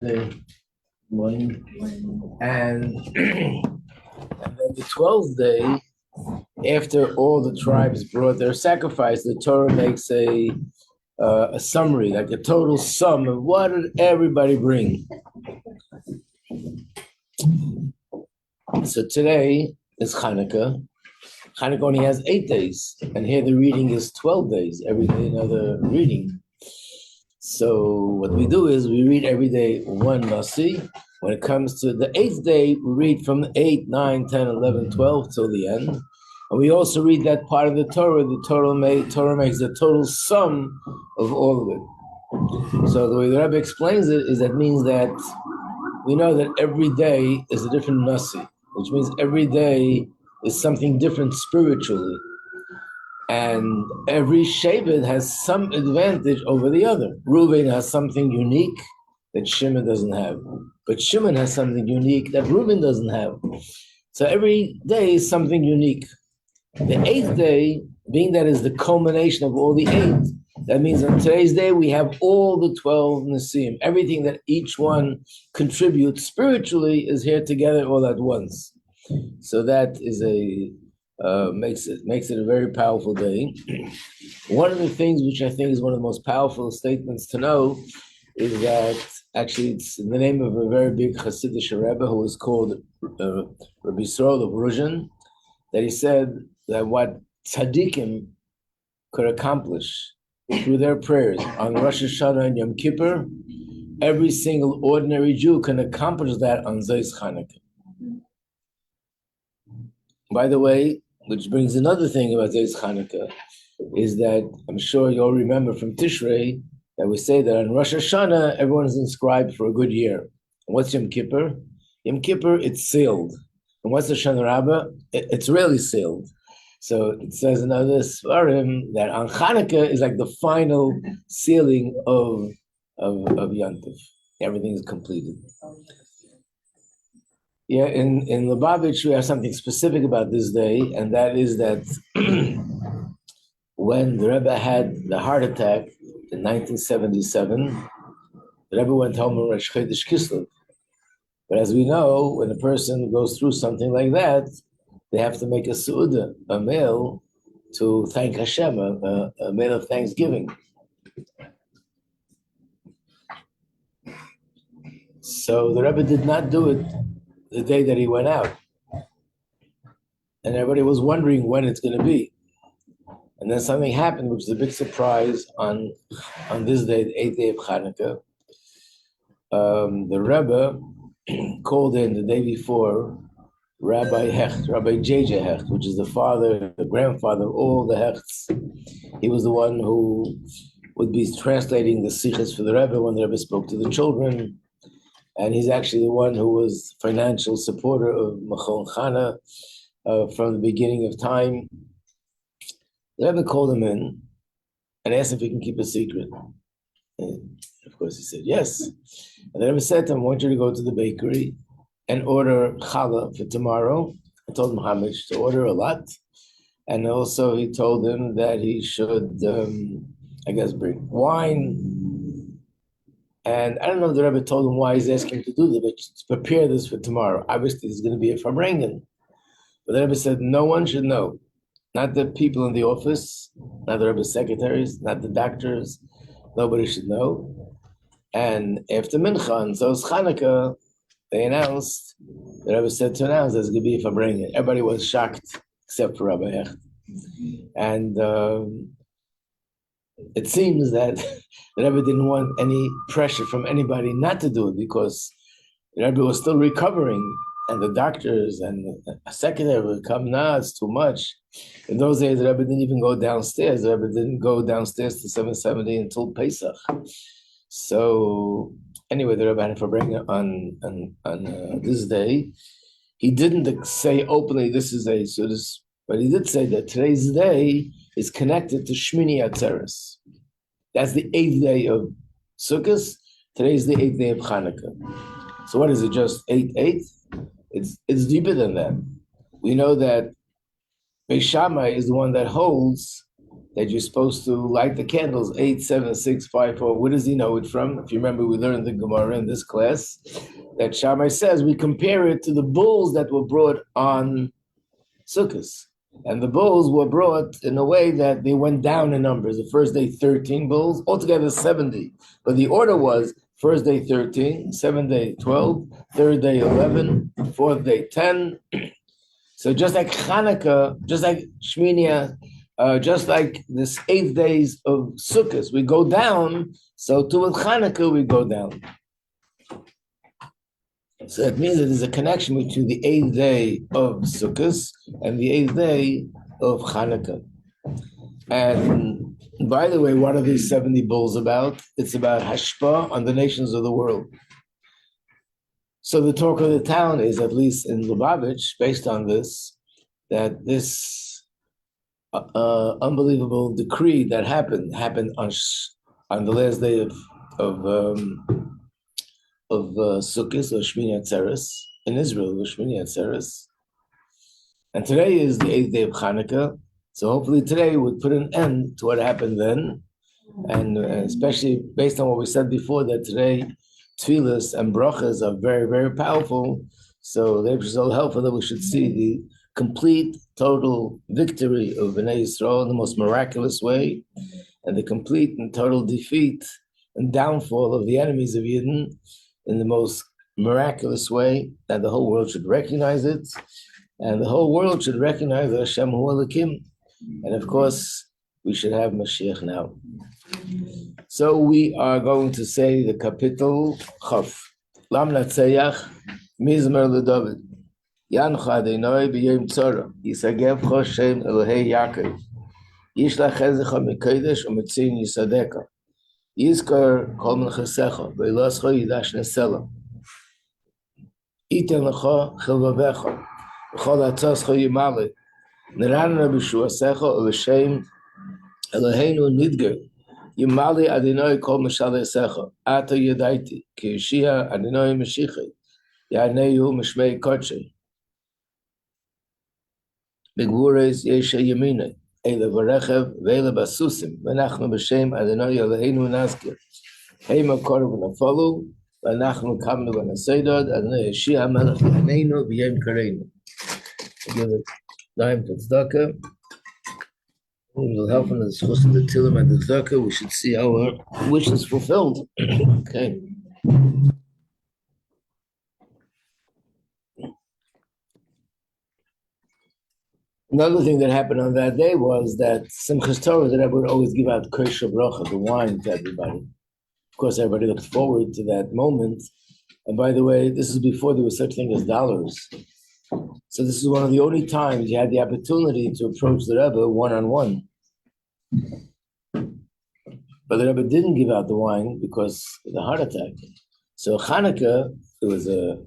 the morning, and then the 12th day, after all the tribes brought their sacrifice, the Torah makes a summary, like a total sum of what did everybody bring. So today is Hanukkah. Hanukkah only has 8 days, and here the reading is 12 days, every day another reading. So what we do is we read every day one Nasi. When it comes to the 8th day, we read from 8, 9, 10, 11, 12 till the end. And we also read that part of the Torah. The Torah makes the total sum of all of it. So the way the Rebbe explains it is that means that we know that every day is a different Nasi, which means every day is something different spiritually. And every Shevet has some advantage over the other. Reuben has something unique that Shimon doesn't have. But Shimon has something unique that Reuben doesn't have. So every day is something unique. The 8th day, being that is the culmination of all the 8, that means on today's day we have all the 12 Nesim. Everything that each one contributes spiritually is here together all at once. So that is makes it a very powerful day. One of the things which I think is one of the most powerful statements to know is that actually it's in the name of a very big Chassidus Rebbe who was called Rabbi Yisrael of Ruzhin, that he said that what tzaddikim could accomplish through their prayers on Rosh Hashanah and Yom Kippur, every single ordinary Jew can accomplish that on Zeis Chanukah. By the way, which brings another thing about Zeis Chanukah, is that I'm sure you all remember from Tishrei that we say that on Rosh Hashanah, everyone is inscribed for a good year. And what's Yom Kippur? Yom Kippur, it's sealed. And what's the Shana Rabbah? It's really sealed. So it says in other Svarim that on Chanukah is like the final sealing of Yantiv. Everything is completed. Yeah, in Lubavitch, we have something specific about this day, and that is that when the Rebbe had the heart attack in 1977, the Rebbe went home on Rosh Chodesh Kislev. But as we know, when a person goes through something like that, they have to make a su'udah, a meal to thank Hashem, a meal of thanksgiving. So the Rebbe did not do it the day that he went out. And everybody was wondering when it's going to be. And then something happened, which is a big surprise on this day, the 8th day of Hanukkah. The Rebbe called in the day before Rabbi J.J. Hecht, which is the grandfather of all the Hechts. He was the one who would be translating the Sichos for the Rebbe when the Rebbe spoke to the children. And he's actually the one who was financial supporter of Machon Chana from the beginning of time. The Rebbe called him in and asked if he can keep a secret. And of course he said yes. And the Rebbe said to him, I want you to go to the bakery and order challah for tomorrow. I told him how much to order, a lot. And also he told him that he should, bring wine. And I don't know if the Rebbe told him why he's asking him to do this, but to prepare this for tomorrow. Obviously, it's going to be a Farbrengen. But the Rebbe said, no one should know. Not the people in the office, not the Rebbe's secretaries, not the doctors. Nobody should know. And after Mincha, and so it's Chanukah, they announced, the Rebbe said to announce there's going to be a Farbrengen. Everybody was shocked, except for Rabbi Hecht. And it seems that the Rebbe didn't want any pressure from anybody not to do it because the Rebbe was still recovering, and the doctors and the secretary would come, it's too much. In those days, the Rebbe didn't even go downstairs. The Rebbe didn't go downstairs to 770 until Pesach. So anyway, the Rebbe had to bring it on this day. He didn't say openly, this is a Sudas, but he did say that today's day is connected to Shmini Atzeres. That's the 8th day of Sukkot. Today's the 8th day of Chanukah. So what is it, just 8? It's deeper than that. We know that Beis Shammai is the one that holds that you're supposed to light the candles 8, 7, 6, 5, 4. Where does he know it from? If you remember, we learned the Gemara in this class that Shammai says we compare it to the bulls that were brought on Sukkot. And the bulls were brought in a way that they went down in numbers. The first day, 13 bulls, altogether 70. But the order was first day, 13, second day, 12, third day, 11, fourth day, 10. So just like Hanukkah, just like Shmini, just like this 8 days of Sukkot, we go down, so too with Hanukkah, we go down. So that means that there's a connection between the 8th day of Sukkot and the 8th day of Hanukkah. And by the way, what are these 70 bulls about? It's about hashpah on the nations of the world. So the talk of the town is, at least in Lubavitch, based on this, that this unbelievable decree that happened on the last day of Sukkot, or Shmini Atzeres, in Israel, or Shmini Atzeres. And today is the 8th day of Hanukkah, so hopefully today would put an end to what happened then, and especially based on what we said before, that today tefillas and brachas are very, very powerful, so they are so helpful that we should see the complete, total victory of Bnei Yisrael in the most miraculous way, and the complete and total defeat and downfall of the enemies of Yidden in the most miraculous way, that the whole world should recognize it, and the whole world should recognize that Hashem Hu Elokim, and of course, we should have Mashiach now. So we are going to say the kapitel Chaf. Lam Natseach Mizmer LeDavid. Yancha Adonai b'yom tzara. Yisagevcha Shem Elohei Yaakov. Yishlach Ezecha Mikodesh u'Metzin Yisadeka. Yizkar Kol Menchasecha v'Elascha Yidash Nesela. Iten Lecha Chilvavecha v'Chol Atzascha Yimale. Nerana b'Shuasecha u'L'Shem Eloheinu Nidger. Yimali Adonai Kol Meshalesecha. Ata Yedaiti Ki Yeshia Adonai Meshichei. Yanehu Mishmei Kodshei. B'Gvures Yesha Yemine. Eile Varechev Veile Basusim. V'Nachnu B'Shem Adonai Eloheinu Nazkir. Heima Korov V'Nafolu. V'Nachnu Kamnu V'Naseidod. Adonai Yeshia Melech Yaneinu V'Yem Kareinu. Give it time for tzedakah. We will help in the discourse of the Tilim and the tzedakah. We should see our wish is fulfilled. Okay. Another thing that happened on that day was that Simchas Torah, that I would always give out kosher bracha, the wine, to everybody. Of course, everybody looked forward to that moment. And by the way, this is before there was such thing as dollars. So this is one of the only times you had the opportunity to approach the Rebbe one-on-one. But the Rebbe didn't give out the wine because of the heart attack. So Hanukkah, there was a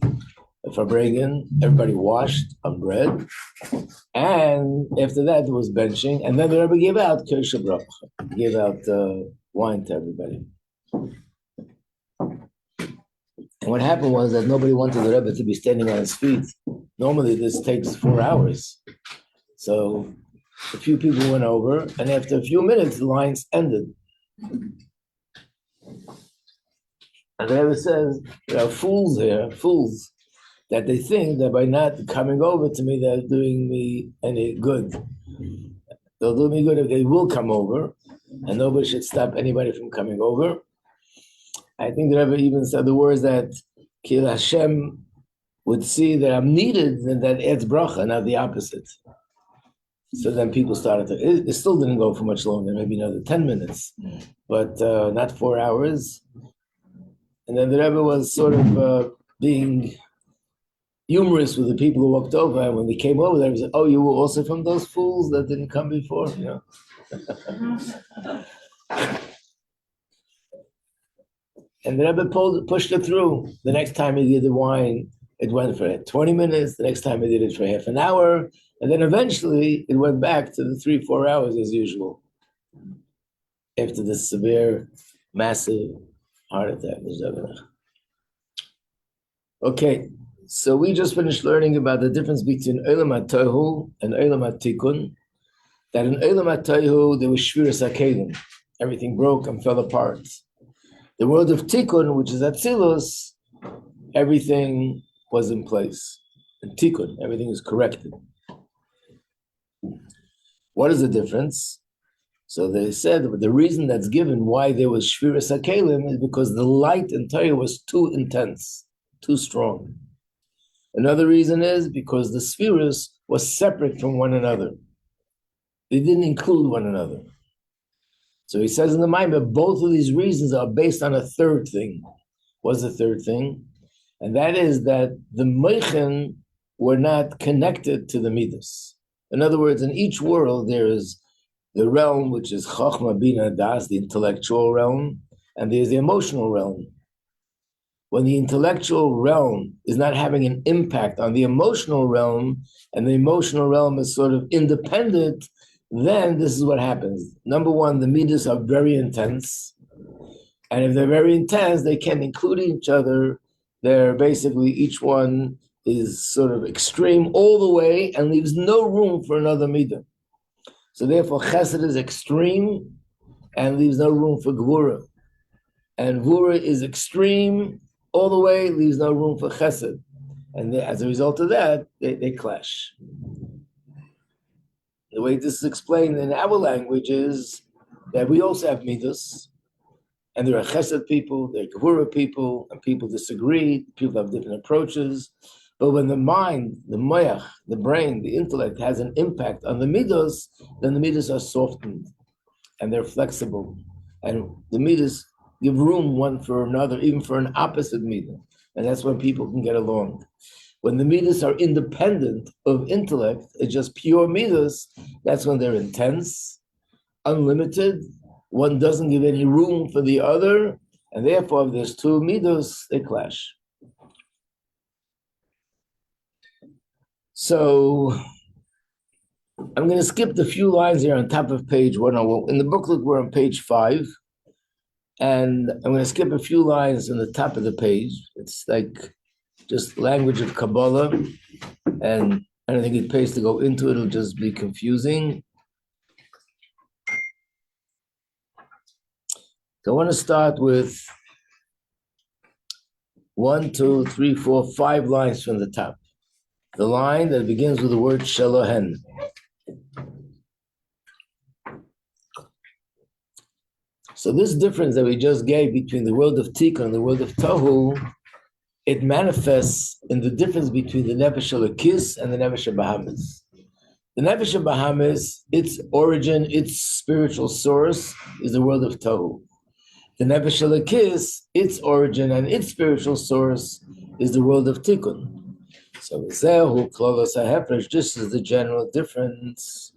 Farbrengen, everybody washed on bread. And after that, there was benching. And then the Rebbe gave out kosher bracha, gave out wine to everybody. And what happened was that nobody wanted the Rebbe to be standing on his feet. Normally, this takes 4 hours. So a few people went over, and after a few minutes, the lines ended. And the Rebbe says, there are fools here, fools, that they think that by not coming over to me, they're doing me any good. They'll do me good if they will come over, and nobody should stop anybody from coming over. I think the Rebbe even said the words that Kil Hashem would see that I'm needed, and that adds bracha, not the opposite. So then people started to, it still didn't go for much longer, maybe another 10 minutes, but not 4 hours. And then the Rebbe was sort of being humorous with the people who walked over, and when they came over there, he said, "Oh, you were also from those fools that didn't come before?" You know. And the Rebbe pushed it through. The next time he did the wine, it went for 20 minutes. The next time he did it for half an hour. And then eventually it went back to the 3-4 hours as usual. After the severe, massive heart attack. Okay, so we just finished learning about the difference between Olam HaTohu and Olam HaTikun. that in Eilam HaTohu there was Shviras HaKelim. Everything broke and fell apart. The world of Tikkun, which is Atzilus, everything was in place. In Tikkun, everything is corrected. What is the difference? So they said the reason that's given why there was Shviras HaKelim is because the light in Torah was too intense, too strong. Another reason is because the spheres was separate from one another. They didn't include one another. So he says in the Maimah, both of these reasons are based on a third thing. What's the third thing? And that is that the Meichen were not connected to the Midas. In other words, in each world, there is the realm, which is Chochmah, Bina, Das, the intellectual realm, and there's the emotional realm. When the intellectual realm is not having an impact on the emotional realm, and the emotional realm is sort of independent, then this is what happens. Number one, the midas are very intense. And if they're very intense, they can include each other. They're basically, each one is sort of extreme all the way and leaves no room for another midah. So therefore, chesed is extreme and leaves no room for gvura. And gvura is extreme all the way, leaves no room for chesed. And as a result of that, they clash. The way this is explained in our language is that we also have midas, and there are chesed people, there are gevura people, and people disagree, people have different approaches. But when the mind, the moyach, the brain, the intellect has an impact on the midas, then the midas are softened, and they're flexible. And the midas give room one for another, even for an opposite midah. And that's when people can get along. When the midas are independent of intellect, it's just pure midas, that's when they're intense, unlimited. One doesn't give any room for the other, and therefore, if there's two midas, they clash. So, I'm going to skip the few lines here on top of page 101. In the booklet, we're on page 5, and I'm going to skip a few lines on the top of the page. It's like just language of Kabbalah, and I don't think it pays to go into it. It'll just be confusing. So I want to start with 1, 2, 3, 4, 5 lines from the top. The line that begins with the word Shelohen. So this difference that we just gave between the world of Tikkun and the world of Tohu, it manifests in the difference between the Nefesh Elokis and the Nefesh Bahamis. The Nefesh Bahamis, its origin, its spiritual source is the world of Tohu. The Nefesh Elokis, its origin and its spiritual source is the world of Tikkun. So Zehu Klolos HaHefresh, this is the general difference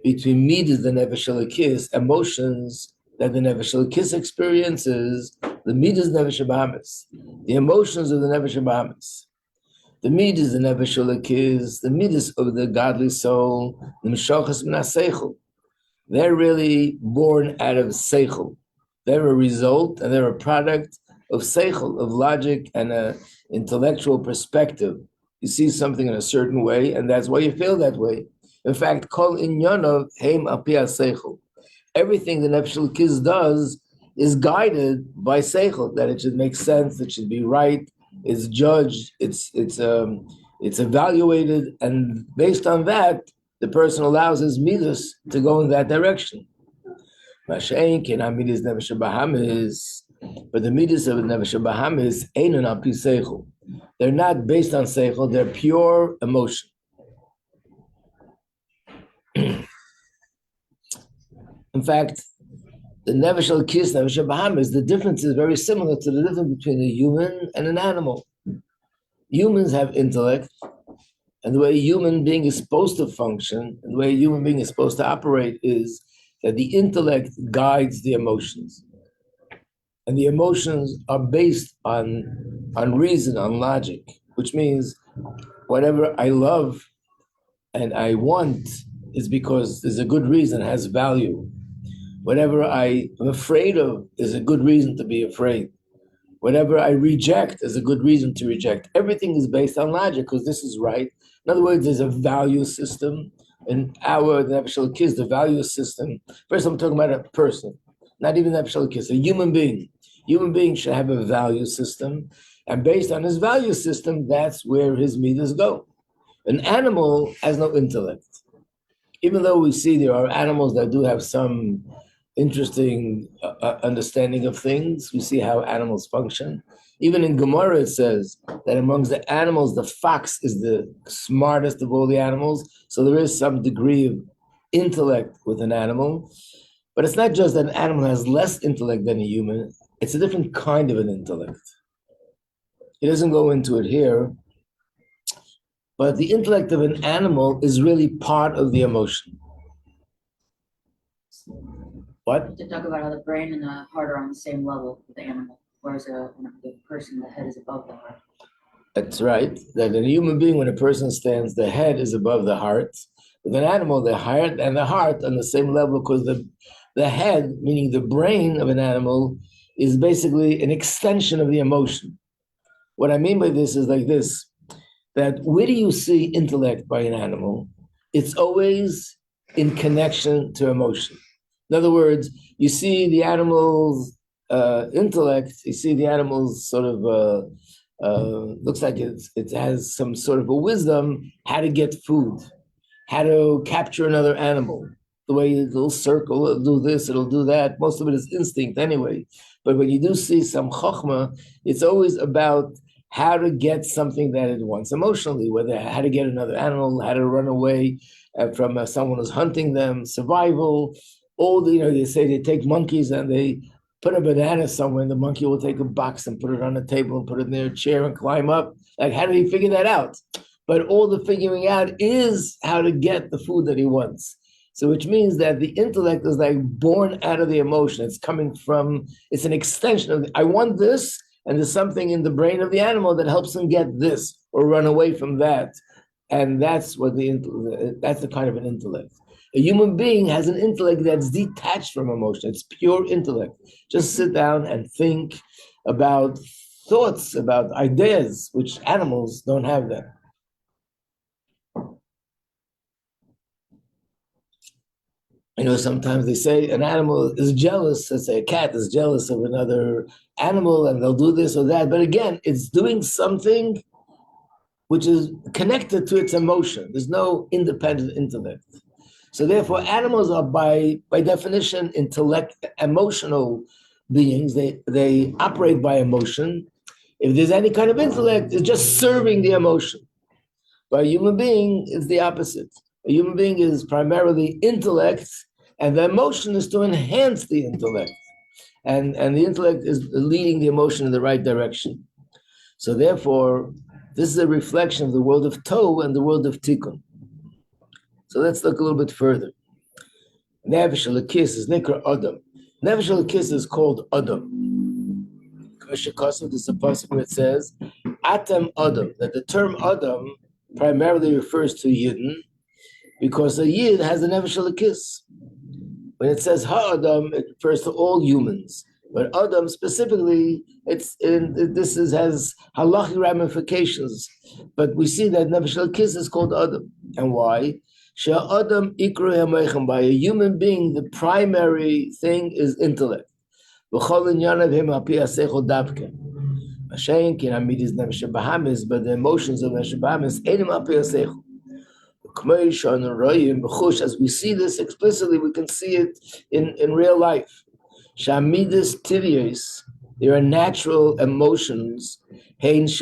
between midas, the Nefesh Elokis, emotions that the Nefesh Elokis experiences, the midas Nefesh Bahamis, the emotions of the Nefesh Bahamis. The midas, the Nefesh Elokis, the midas of the godly soul, the Meshachas Min HaSeichel. They're really born out of Seichel. They're a result and they're a product of Seichel, of logic and an intellectual perspective. You see something in a certain way, and that's why you feel that way. In fact, Kol Inyanov Heim Al Pi HaSeichel. Everything the Nefesh Elokis does is guided by Seichel, that it should make sense, it should be right, it's judged, it's evaluated, and based on that, the person allows his midas to go in that direction. Mashain Kenam midas Nefesh Bahamis, but the midas of Nefesh Bahamis ain't an Al Pi Seichel. They're not based on Seichel, they're pure emotion. In fact, the Nefesh Elokis, Nefesh Bahamis, the difference is very similar to the difference between a human and an animal. Humans have intellect, and the way a human being is supposed to function, and the way a human being is supposed to operate is that the intellect guides the emotions. And the emotions are based on reason, on logic, which means whatever I love and I want is because there's a good reason, it has value. Whatever I am afraid of is a good reason to be afraid. Whatever I reject is a good reason to reject. Everything is based on logic because this is right. In other words, there's a value system. in our Nefesh Elokis, the value system. First, I'm talking about a person, not even Nefesh Elokis, a human being. Human being should have a value system, and based on his value system, that's where his midas go. An animal has no intellect. Even though we see there are animals that do have some interesting understanding of things, we see how animals function. Even in Gemara, it says that amongst the animals, the fox is the smartest of all the animals. So there is some degree of intellect with an animal. But it's not just that an animal has less intellect than a human, it's a different kind of an intellect. He doesn't go into it here, but the intellect of an animal is really part of the emotion. What? To talk about how the brain and the heart are on the same level with the animal, whereas the person, the head is above the heart. That's right. That in a human being, when a person stands, the head is above the heart. With an animal, the heart and the heart on the same level, because the head, meaning the brain of an animal, is basically an extension of the emotion. What I mean by this is like this, that where do you see intellect by an animal? It's always in connection to emotion. In other words, you see the animal's intellect, you see the animal's sort of, looks like it has some sort of a wisdom, how to get food, how to capture another animal. The way it'll circle, it'll do this, it'll do that. Most of it is instinct anyway. But when you do see some chokhmah, it's always about how to get something that it wants emotionally, whether how to get another animal, how to run away from someone who's hunting them, survival. All the, they say they take monkeys and they put a banana somewhere, and the monkey will take a box and put it on a table and put it in their chair and climb up. Like, how did he figure that out? But all the figuring out is how to get the food that he wants. So which means that the intellect is like born out of the emotion. It's coming from, it's an extension of, I want this, and there's something in the brain of the animal that helps him get this or run away from that. And that's what that's the kind of an intellect. A human being has an intellect that's detached from emotion. It's pure intellect. Just sit down and think about thoughts, about ideas, which animals don't have that. Sometimes they say an animal is jealous. Let's say a cat is jealous of another animal and they'll do this or that. But again, it's doing something which is connected to its emotion. There's no independent intellect. So therefore, animals are by definition emotional beings. They operate by emotion. If there's any kind of intellect, it's just serving the emotion. But a human being is the opposite. A human being is primarily intellect, and the emotion is to enhance the intellect. And the intellect is leading the emotion in the right direction. So therefore, this is a reflection of the world of Tohu and the world of Tikkun. So let's look a little bit further. Nefesh Elokis is Nikra Adam. Nefesh Elokis is called Adam. There's a pasuk where it says, Atam Adam, that the term Adam primarily refers to Yidden, because a Yid has a Nefesh Elokis. When it says Ha-Adam, it refers to all humans. But Adam specifically, has halachic ramifications. But we see that Nefesh Elokis is called Adam. And why? Adam ikru, by a human being, the primary thing is intellect. But the emotions of Nefesh Bahamis, as we see this explicitly, we can see it in real life. Shamidas Teves, there are natural emotions. These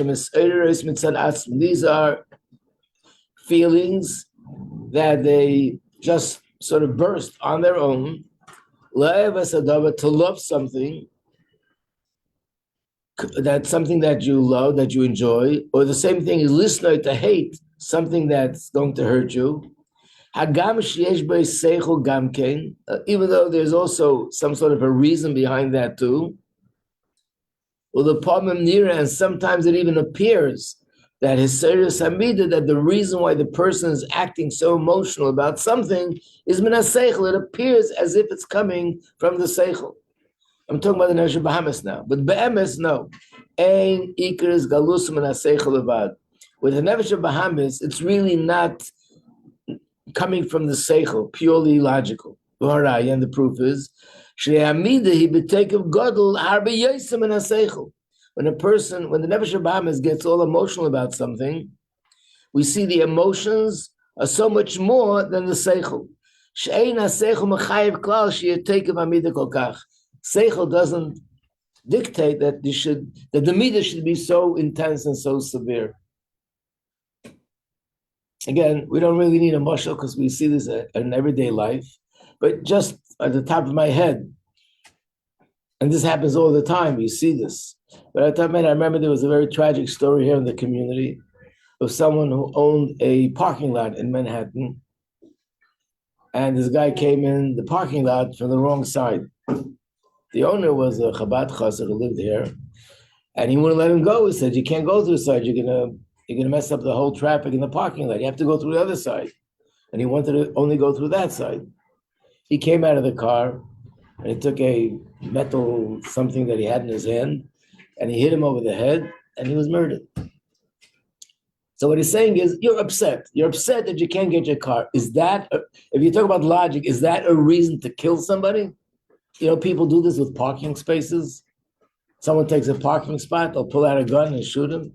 are feelings that they just sort of burst on their own. To love something, that's something that you love, that you enjoy, or the same thing is listener to hate something that's going to hurt you. Even though there's also some sort of a reason behind that too. Well, the problem nira, and sometimes it even appears that his serious hamida, that the reason why the person is acting so emotional about something is min ha-seichel. It appears as if it's coming from the seichel. I'm talking about the Nefesh Bahamis now, but be'emes, no. Ein ikris galus min ha-seichel levad. With the Nefesh Bahamis, it's really not coming from the seichel, purely logical. And the proof is, when a person, when the Nefesh Habahamis gets all emotional about something, we see the emotions are so much more than the seichel. Seichel doesn't dictate that the midah should be so intense and so severe. Again, we don't really need a mashal because we see this in everyday life, but just at the top of my head, and this happens all the time, you see this. But at that minute, I remember there was a very tragic story here in the community of someone who owned a parking lot in Manhattan, and this guy came in the parking lot from the wrong side. The owner was a Chabad Chassid who lived here, and he wouldn't let him go. He said, "You can't go through the side. You're gonna mess up the whole traffic in the parking lot. You have to go through the other side." And he wanted to only go through that side. He came out of the car, and he took a metal something that he had in his hand, and he hit him over the head, and he was murdered. So what he's saying is, you're upset. You're upset that you can't get your car. Is that, if you talk about logic, is that a reason to kill somebody? You know, people do this with parking spaces. Someone takes a parking spot, they'll pull out a gun and shoot him.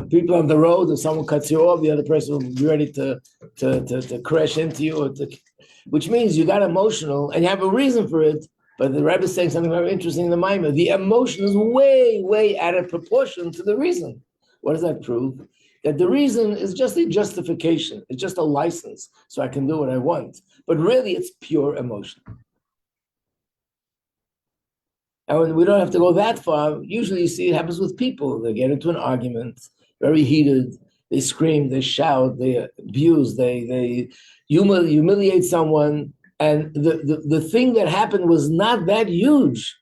People on the road, if someone cuts you off, the other person will be ready to crash into you, which means you got emotional and you have a reason for it. But the Rebbe is saying something very interesting in the Maimah. The emotion is way, way out of proportion to the reason. What does that prove? That the reason is just a justification. It's just a license, so I can do what I want. But really, it's pure emotion. And when we don't have to go that far, usually you see it happens with people. They get into an argument, very heated. They scream, they shout, they abuse, they humiliate someone. And the thing that happened was not that huge.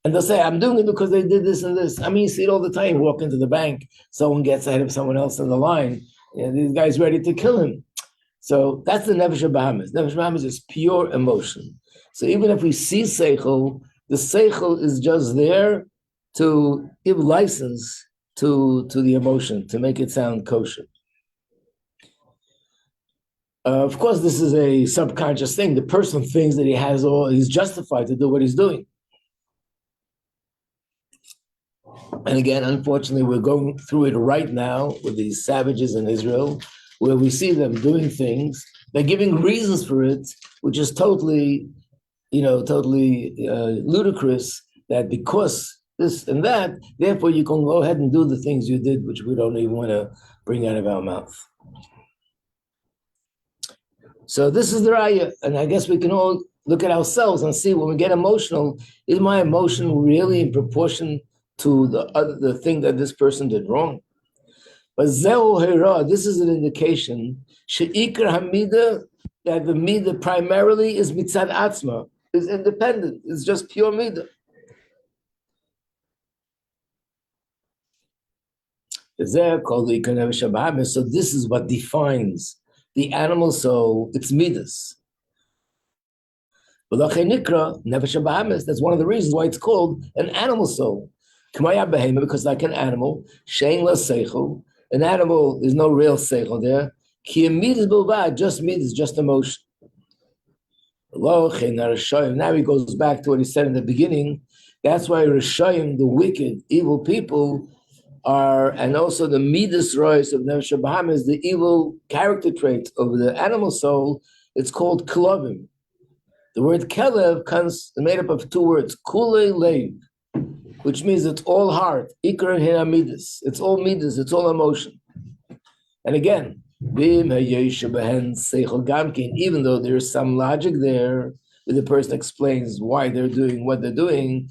And they'll say, I'm doing it because they did this and this. I mean, you see it all the time. You walk into the bank, someone gets ahead of someone else in the line, and this guy's ready to kill him. So that's the Nefesh Habahamis. Nefesh Habahamis is pure emotion. So even if we see Seichel, the Seichel is just there to give license to the emotion, to make it sound kosher. Of course, this is a subconscious thing. The person thinks that he's justified to do what he's doing. And again, unfortunately, we're going through it right now with these savages in Israel, where we see them doing things. They're giving reasons for it, which is totally ludicrous, that because this and that, therefore you can go ahead and do the things you did, which we don't even want to bring out of our mouth. So this is the raya, and I guess we can all look at ourselves and see when we get emotional, is my emotion really in proportion to the thing that this person did wrong? But this is an indication she'ikar hamida, that the midah primarily is mitzad atzma, is independent. It's just pure midah. So this is what defines the animal soul. It's midas. That's one of the reasons why it's called an animal soul. Because like an animal, an animal, there's no real seichel there. Just midas, just emotion. Now he goes back to what he said in the beginning. That's why Rishayim, the wicked, evil people, are, and also the midas rois of Nefesh Habahamis, the evil character traits of the animal soul. It's called kelovim. The word kelev comes made up of two words, kule leiv, which means it's all heart. Ikar hina midas. It's all midas. It's all emotion. And again, even though there's some logic there, where the person explains why they're doing what they're doing,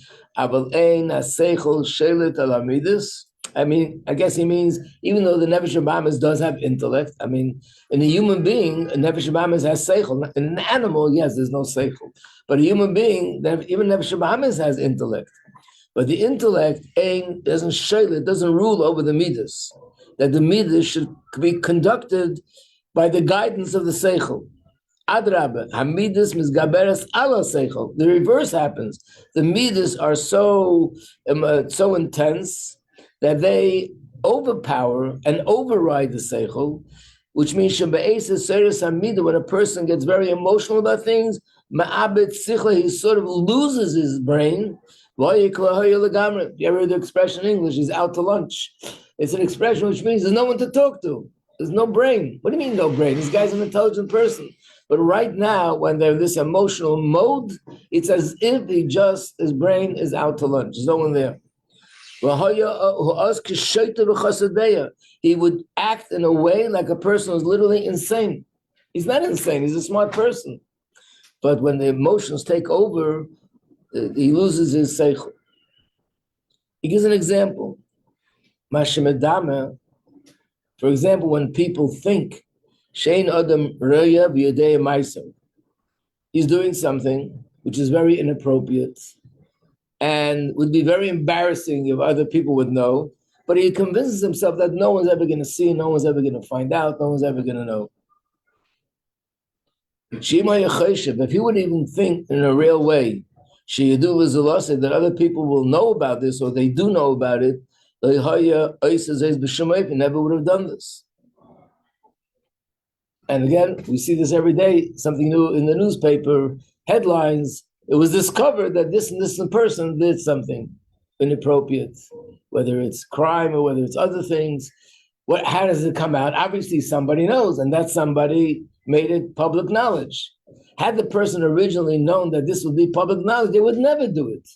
I mean, I guess he means, even though the Nefesh Habahamis does have intellect, I mean, in a human being, a Nefesh Habahamis has seichel. In an animal, yes, there's no seichel. But a human being, even Nefesh Habahamis has intellect. But the intellect doesn't rule over the midas. That the midas should be conducted by the guidance of the seichel. Adrabah, hamidas misgaberes ala seichel. The reverse happens. The midas are so intense that they overpower and override the seichel, which means when a person gets very emotional about things, he sort of loses his brain. You ever heard the expression in English, he's out to lunch? It's an expression which means there's no one to talk to. There's no brain. What do you mean no brain? This guy's an intelligent person. But right now, when they're in this emotional mode, it's as if his brain is out to lunch. There's no one there. He would act in a way like a person who's literally insane. He's not insane, he's a smart person. But when the emotions take over, he loses his seichel. He gives an example. For example, when people think, Shein Adam Raya V'Yodei Ma'aser, he's doing something which is very inappropriate and would be very embarrassing if other people would know, but he convinces himself that no one's ever going to see, no one's ever going to find out, no one's ever going to know. If he would even think in a real way, that other people will know about this, or they do know about it, he never would have done this. And again, we see this every day, something new in the newspaper, headlines. It was discovered that this and this person did something inappropriate, whether it's crime or whether it's other things. How does it come out? Obviously, somebody knows, and that somebody made it public knowledge. Had the person originally known that this would be public knowledge, they would never do it.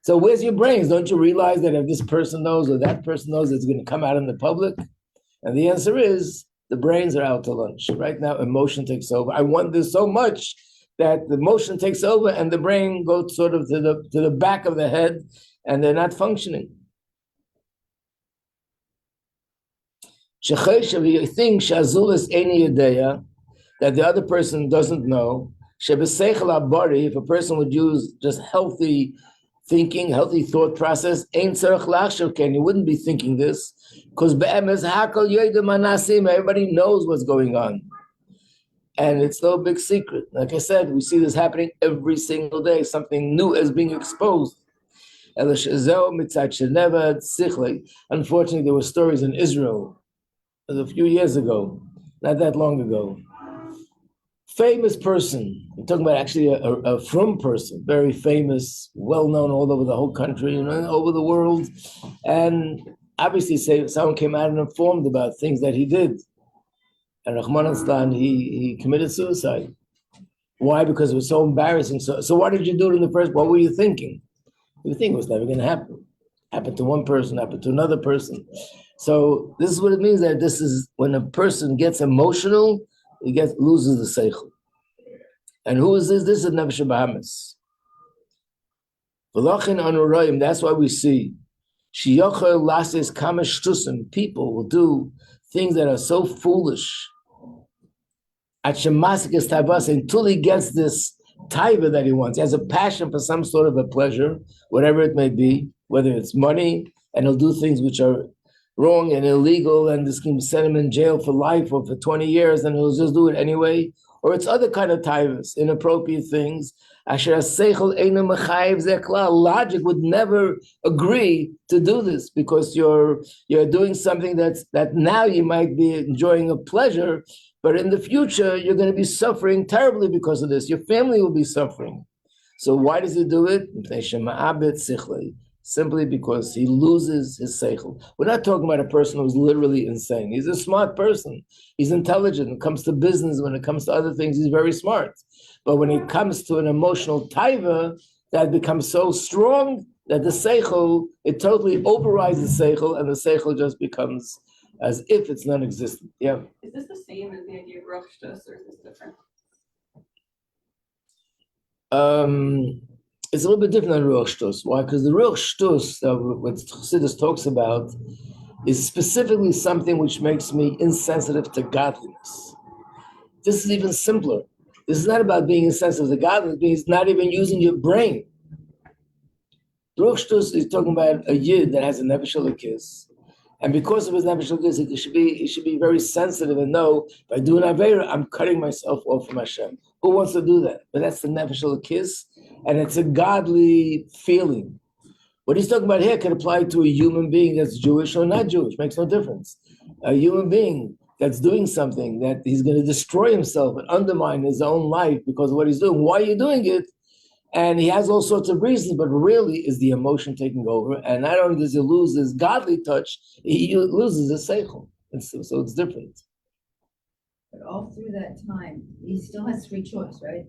So where's your brains? Don't you realize that if this person knows or that person knows, it's going to come out in the public? And the answer is, the brains are out to lunch. Right now, emotion takes over. I want this so much that the emotion takes over and the brain goes sort of to the back of the head and they're not functioning. You think that the other person doesn't know. If a person would use just healthy thinking, healthy thought process, you wouldn't be thinking this, because everybody knows what's going on. And it's no big secret. Like I said, we see this happening every single day. Something new is being exposed. Unfortunately, there were stories in Israel a few years ago, not that long ago. Famous person, we're talking about actually a frum person, very famous, well-known all over the whole country, over the world. And obviously someone came out and informed about things that he did. And Rahman al-Stan, he committed suicide. Why? Because it was so embarrassing. So why did you do it in the first? What were you thinking? You were thinking it was never going to happen. Happened to one person, happened to another person. So this is what it means, that this is when a person gets emotional, he loses the seichel. And who is this? This is Nefesh Bahamas. That's why we see people will do things that are so foolish until he gets this taiva that he wants. He has a passion for some sort of a pleasure, whatever it may be, whether it's money, and he'll do things which are wrong and illegal, and this can send him in jail for life or for 20 years, and he'll just do it anyway. Or it's other kind of taivas, inappropriate things. Logic would never agree to do this, because you're doing something that now you might be enjoying a pleasure, but in the future you're going to be suffering terribly because of this. Your family will be suffering. So why does he do it? Simply because he loses his seichel. We're not talking about a person who's literally insane. He's a smart person. He's intelligent. When it comes to business, when it comes to other things, he's very smart. But when it comes to an emotional taiva, that becomes so strong that the seichel, it totally overrides the seichel, and the seichel just becomes as if it's non-existent. Yeah. Is this the same as the idea of Rosh Hashanah, or is this different? It's a little bit different than Ruach Shtus. Why? Because the Ruach Shtus, what Chassidus talks about, is specifically something which makes me insensitive to godliness. This is even simpler. This is not about being insensitive to godliness, it's not even using your brain. Ruach Shtus is talking about a yid that has a nefesh elokis, and because of his nefesh elokis, he should be very sensitive and know, by doing avera, I'm cutting myself off from Hashem. Who wants to do that? But that's the nefesh elokis. And it's a godly feeling. What he's talking about here could apply to a human being that's Jewish or not Jewish, makes no difference. A human being that's doing something that he's going to destroy himself and undermine his own life because of what he's doing. Why are you doing it? And he has all sorts of reasons, but really is the emotion taking over. And not only does he lose his godly touch, he loses his seichel. So it's different. But all through that time, he still has free choice, right?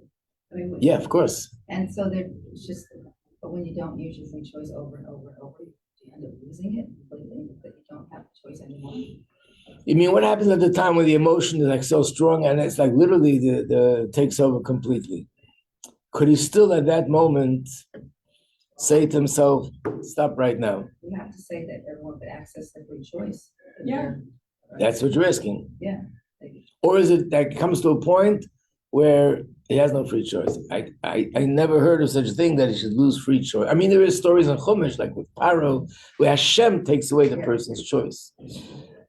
I mean, Yeah, of course. And so it's just, but when you don't use your free choice over and over and over, you end up losing it completely, that you don't have a choice anymore. You mean what happens at the time when the emotion is like so strong and it's like literally the takes over completely? Could he still at that moment say to himself, stop right now? You have to say that everyone could access their free choice. Yeah. That's what you're asking. Yeah. Or is it that it comes to a point where he has no free choice? I never heard of such a thing that he should lose free choice. I mean, there is stories in Chumash, like with Paro, where Hashem takes away the person's choice.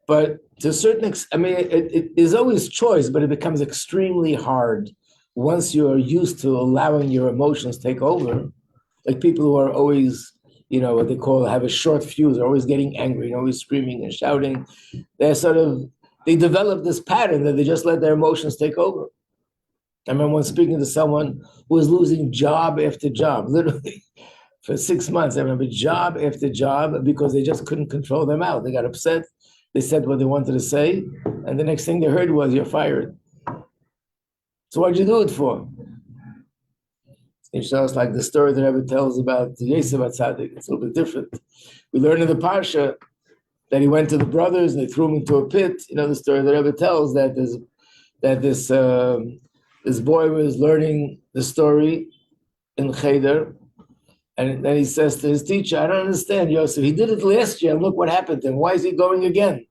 But to a certain extent, I mean, it is always choice, but it becomes extremely hard once you're used to allowing your emotions take over. Like people who are always, what they have a short fuse, they're always getting angry and always screaming and shouting. They develop this pattern that they just let their emotions take over. I remember once speaking to someone who was losing job after job, literally for 6 months. I remember job after job because they just couldn't control their mouth. They got upset. They said what they wanted to say. And the next thing they heard was, you're fired. So what'd you do it for? It shows like the story that Rebbe tells about Yosef HaTzadik. It's a little bit different. We learn in the Parsha that he went to the brothers and they threw him into a pit. The story that Rebbe tells that this boy was learning the story in Cheder, and then he says to his teacher, I don't understand, Yosef. He did it last year, and look what happened to him. Why is he going again?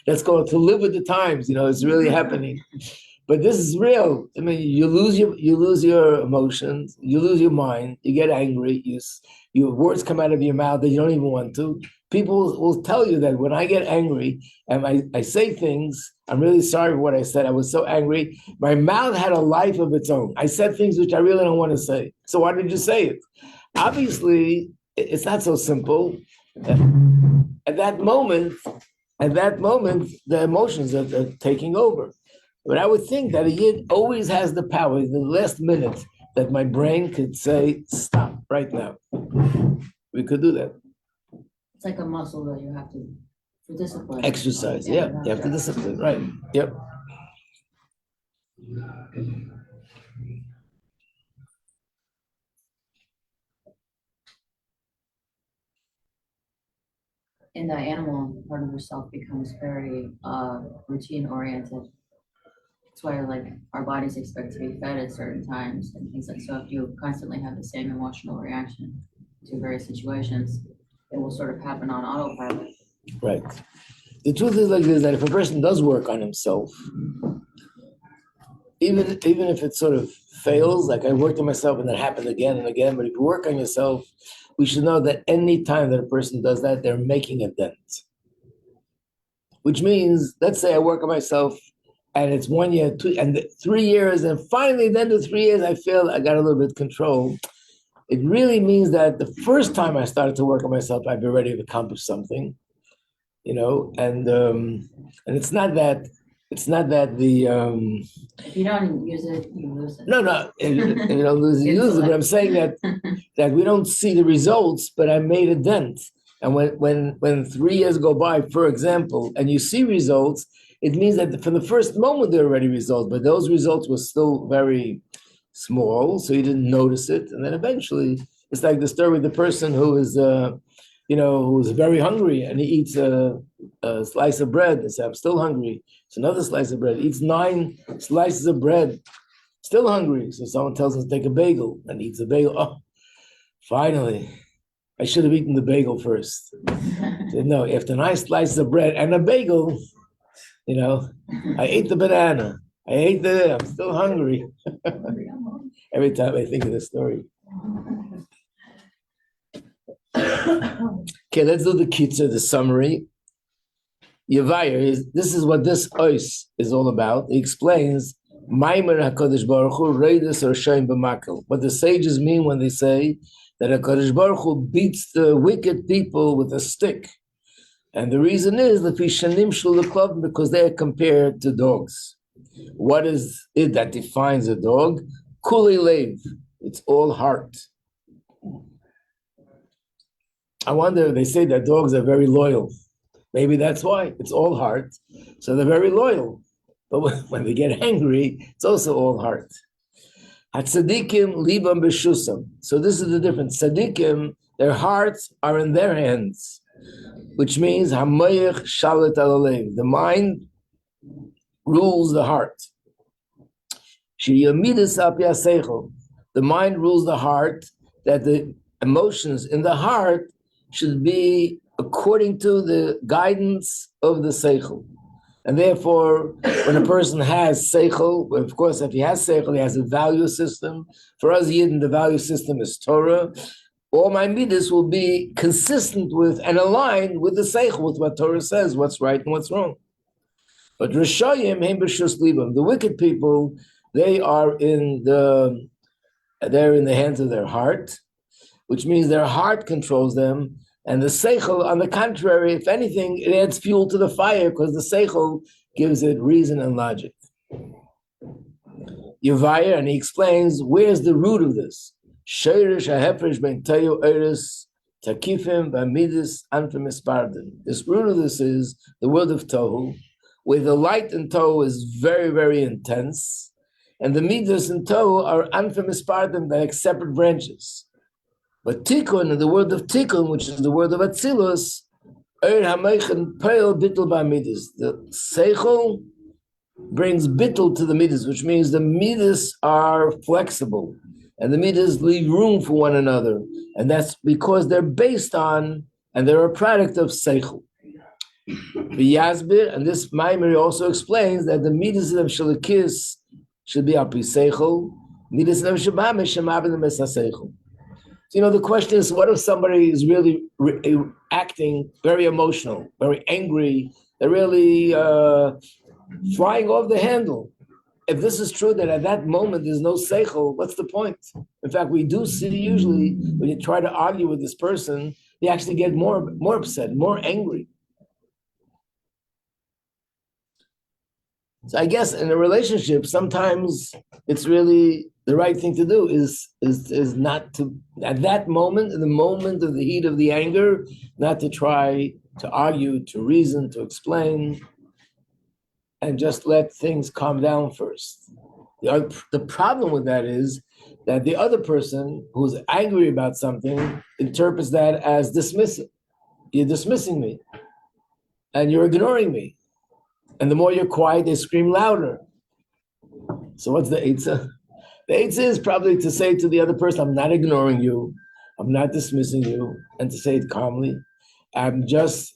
Let's go to live with the times. It's really happening. But this is real. I mean, you lose your emotions, you lose your mind, you get angry, your words come out of your mouth that you don't even want to. People will tell you that when I get angry and I say things, I'm really sorry for what I said. I was so angry. My mouth had a life of its own. I said things which I really don't want to say. So why did you say it? Obviously, it's not so simple. At that moment, the emotions are taking over. But I would think that a Yid always has the power in the last minute that my brain could say, stop right now. We could do that. It's like a muscle that you have to, for discipline. Exercise, yeah. You have to discipline, right. Yep. And the animal part of yourself becomes very routine oriented. That's why our bodies expect to be fed at certain times and things like so. If you constantly have the same emotional reaction to various situations, it will sort of happen on autopilot. Right. The truth is like this, that if a person does work on himself, even if it sort of fails, like I worked on myself and that happened again and again, but if you work on yourself, we should know that any time that a person does that, they're making a dent. Which means, let's say I work on myself and it's 1 year, 2, and 3 years, and finally, then the 3 years, I feel I got a little bit of control. It really means that the first time I started to work on myself, I've already accomplished something, and it's not that the If you don't use it, you lose it. No, you don't lose it, you use it. But I'm saying that we don't see the results, but I made a dent. And when 3 years go by, for example, and you see results, it means that from the first moment there are already results, but those results were still very small, so you didn't notice it. And then eventually, it's like the story of the person who is, who's very hungry and he eats a slice of bread and says, I'm still hungry. It's another slice of bread. He eats 9 slices of bread, still hungry. So someone tells him to take a bagel and he eats a bagel. Oh, finally, I should have eaten the bagel first. Said, no, after 9 slices of bread and a bagel, I ate the banana. I'm still hungry. Every time I think of this story. Okay, let's do the kitzur, the summary. Yevayir, this is what this ois is all about. He explains Maimer HaKadosh Baruch Hu Reidus or Shem B'Makel. What the sages mean when they say that HaKadosh Baruch Hu beats the wicked people with a stick. And the reason is because they are compared to dogs. What is it that defines a dog? Kuli Lev. It's all heart. I wonder, they say that dogs are very loyal. Maybe that's why. It's all heart. So they're very loyal. But when they get angry, it's also all heart. Tzadikim libam b'shusam. So this is the difference. Tzadikim, their hearts are in their hands, which means hamayach shalit alalev. The mind rules the heart. Sheyamidus apya seichel. The mind rules the heart, that the emotions in the heart should be according to the guidance of the seichel. And therefore, when a person has seichel, of course, if he has seichel, he has a value system. For us, Yidden, the value system is Torah. All my midas will be consistent with and aligned with the seichel, with what Torah says, what's right and what's wrong. But Rishayim, Heim B'Shus Libam, the wicked people, they are in the hands of their heart, which means their heart controls them. And the seichel, on the contrary, if anything, it adds fuel to the fire because the seichel gives it reason and logic. Yevayir, and he explains, where's the root of this? Sheirish ha'hefresh ben tayu eres takifim v'amidis anfim espardim. This root of this is the word of tohu, where the light in tohu is very, very intense, and the midas in tohu are anfim espardim, they're like separate branches. But tikkun, in the word of tikkun, which is the word of atzilus, the seichel brings bittul to the midas, which means the midas are flexible, and the midas leave room for one another, and that's because they're based on, and they're a product of seichel. V'yasbir, and this Maimeri also explains that the midas of shalikis should be api seichel, midas of shabamish shemabin the seichel. So, the question is, what if somebody is really acting very emotional, very angry, they're really flying off the handle? If this is true, that at that moment there's no seichel, what's the point? In fact, we do see usually when you try to argue with this person, you actually get more upset, more angry. So I guess in a relationship, sometimes it's really the right thing to do is not to, at that moment, in the moment of the heat of the anger, not to try to argue, to reason, to explain, and just let things calm down first. The problem with that is that the other person who's angry about something interprets that as dismissive. You're dismissing me, and you're ignoring me. And the more you're quiet, they scream louder. So what's the eitzah? The eitzah is probably to say to the other person, I'm not ignoring you, I'm not dismissing you, and to say it calmly. I just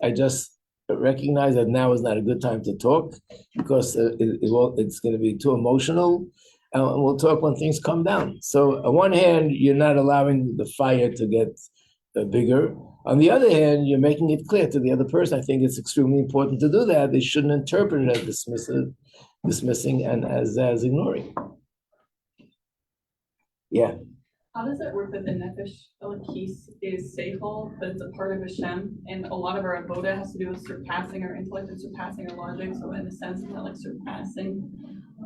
recognize that now is not a good time to talk because it's going to be too emotional, and we'll talk when things calm down. So on one hand, you're not allowing the fire to get bigger. On the other hand, you're making it clear to the other person. I think it's extremely important to do that. They shouldn't interpret it as dismissing and as ignoring. Yeah. How does it work that the nefesh elokis is seichel, but it's a part of Hashem, and a lot of our avoda has to do with surpassing our intellect and surpassing our logic. So in a sense, kind of like surpassing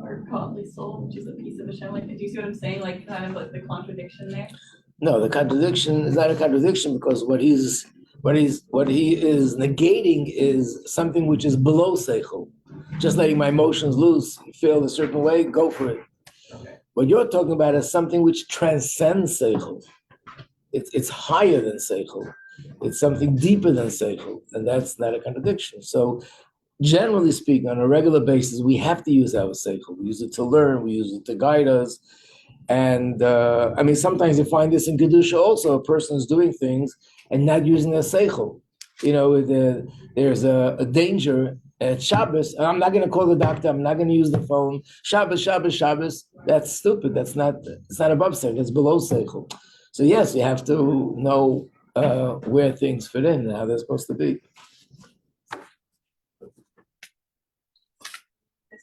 our godly soul, which is a piece of Hashem. Like, do you see what I'm saying? Like, kind of like the contradiction there. No, the contradiction is not a contradiction because what he is negating is something which is below seichel. Just letting my emotions loose, feel a certain way, go for it. Okay. What you're talking about is something which transcends seichel. It's higher than seichel. It's something deeper than seichel, and that's not a contradiction. So, generally speaking, on a regular basis, we have to use our seichel. We use it to learn. We use it to guide us. And sometimes you find this in Kedusha also. A person is doing things and not using their seichel. There's a danger at Shabbos. I'm not going to call the doctor. I'm not going to use the phone. Shabbos. That's stupid. It's not above seichel. It's below seichel. So yes, you have to know where things fit in and how they're supposed to be.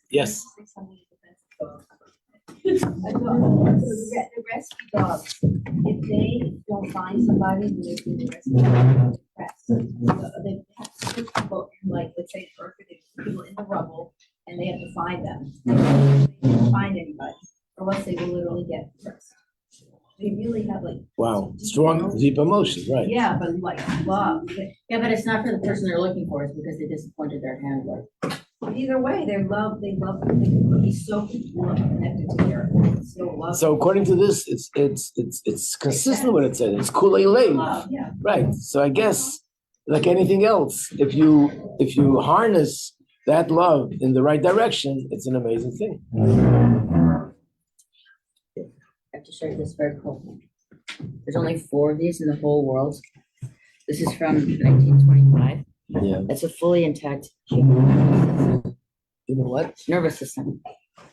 Yes. The rescue dogs, if they don't find somebody, then they do the rescue dog press. So they have to put people in, like, let's say, Berkeley, there's people in the rubble, and they have to find them. They can't find anybody, or else they will literally get pressed. They really have like. Wow, strong, deep emotions, right? Yeah, but like love. Yeah, but it's not for the person they're looking for, it's because they disappointed their handler. Either way, they can be so connected to their, so love. So according to this, it's consistent with what it said. It's kulei lev, Love, yeah. right? So I guess like anything else, if you harness that love in the right direction, it's an amazing thing. I have to show you this very cool. There's only 4 of these in the whole world. This is from 1925. Yeah. It's a fully intact human You know what? nervous system.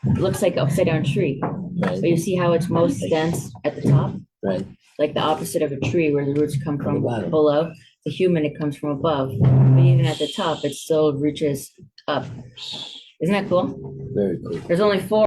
It looks like an upside down tree, but Right. you see how it's most dense at the top, Right. like the opposite of a tree where the roots come From from the bottom. below. The human, it comes from above, but even at the top, it still reaches up. Isn't that cool? Very cool. There's only 4.